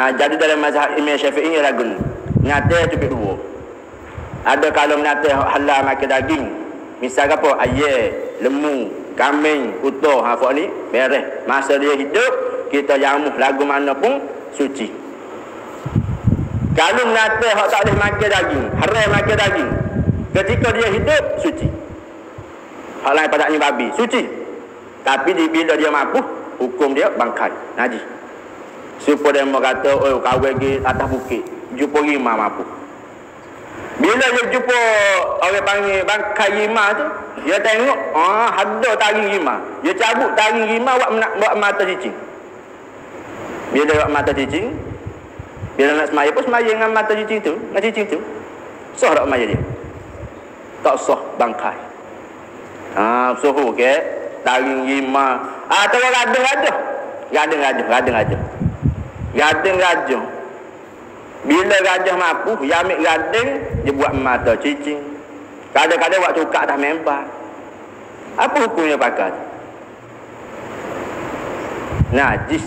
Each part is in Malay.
Jadi dalam mazhab Imam Syafi'i ni lagu ni. Menata tu dua. Ada kalau menata halal makan daging. Misal apa? Ayam, lembu, kambing, utuh. Fak ni beres. Masa dia hidup, kita jamuh lagu mana pun suci. Kalau menata hak tak boleh makan daging, haram makan daging. Ketika dia hidup, suci. Hak lain pada ni babi, suci. Tapi bila dia mampu, hukum dia bangkai, najis. Supaya dia kata, oh kahwin pergi atas bukit, jumpa rimah mampu. Bila dia jumpa orang panggil bangkai rimah tu, dia tengok, ada taring rimah. Dia cabut taring rimah buat mata cicing. Bila buat mata cicing, bila nak semaya pun semaya dengan mata cicing tu, dengan cicing tu. Sah tak semaya dia? Tak sah, bangkai. Suhu ke, taring rimah. Atau gading-gading. Gading-gading. Bila gajah mampu, dia ambil gading, dia buat mata cicing. Kadang-kadang buat tukar atas member. Apa hukumnya pakai? Najis.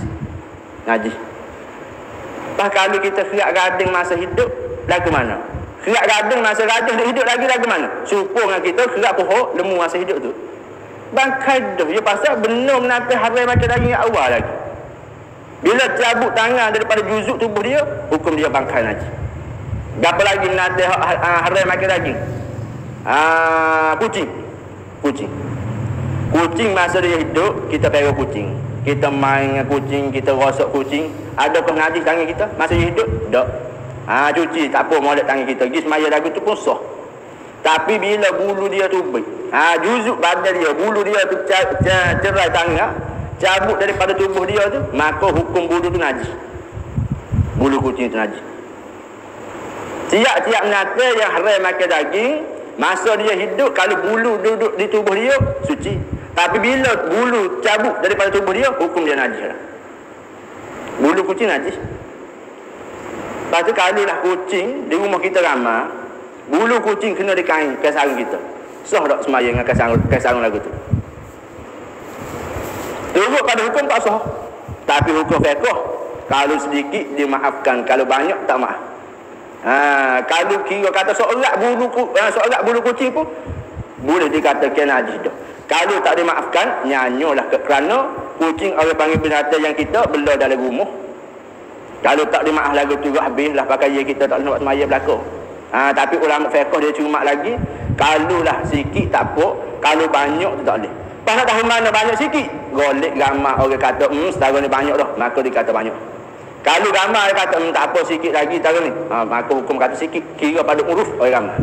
Kalau kita khiat gading masa hidup, lagu mana? Khiat gading masa gajah dia hidup lagi lagu mana? Serupa dengan kita khiat pohon lembu masa hidup tu. Bangkai dah. Dia pasal benar menata haram makan daging awal lagi. Bila cabut tangan daripada juzuk tubuh dia, hukum dia bangkai najis. Berapa lagi menata haram makan daging? Kucing masa dia hidup, kita perah kucing. Kita main dengan kucing, kita rosak kucing. Adakah najis tangan kita masa dia hidup? Tak. Cuci, tak apa molek tangan kita. Pergi semaya lagu tu pun sah. Tapi bila bulu dia tubik, juzuk badan dia, bulu dia tu cerai tangan, cabut daripada tubuh dia tu, maka hukum bulu tu najis. Bulu kucing tu najis. Tiap-tiap menata yang haram makan daging, masa dia hidup, kalau bulu duduk di tubuh dia, suci. Tapi bila bulu cabut daripada tubuh dia, hukum dia najis lah. Bulu kucing najis. Lepas tu kalilah kucing di rumah kita ramai, bulu kucing kena di kain sarung kita. Sah tak semaya dengan sarung lagu tu? Turut pada hukum tak sah. Tapi hukum fiqh, kalau sedikit dimaafkan, kalau banyak tak maaf. Kalau kira kata seorak bulu kucing pun boleh dikatakan najis dah. Kalau tak dimaafkan, nyanyolah kerana kucing orang panggil binatang yang kita bela dalam rumah. Kalau tak dimaaf lagu tu habislah pakai kita tak nak semaya belakang. Tapi ulama fiqh dia cuma lagi, kalau lah sikit tak apa, kalau banyak tu tak boleh. Pas nak tahu mana banyak sikit, golek gambar orang kata setara ni banyak dah, maka dia kata banyak. Kalau gambar dia kata tak apa sikit lagi setara ni, maka hukum kata sikit, kira pada uruf orang ramai.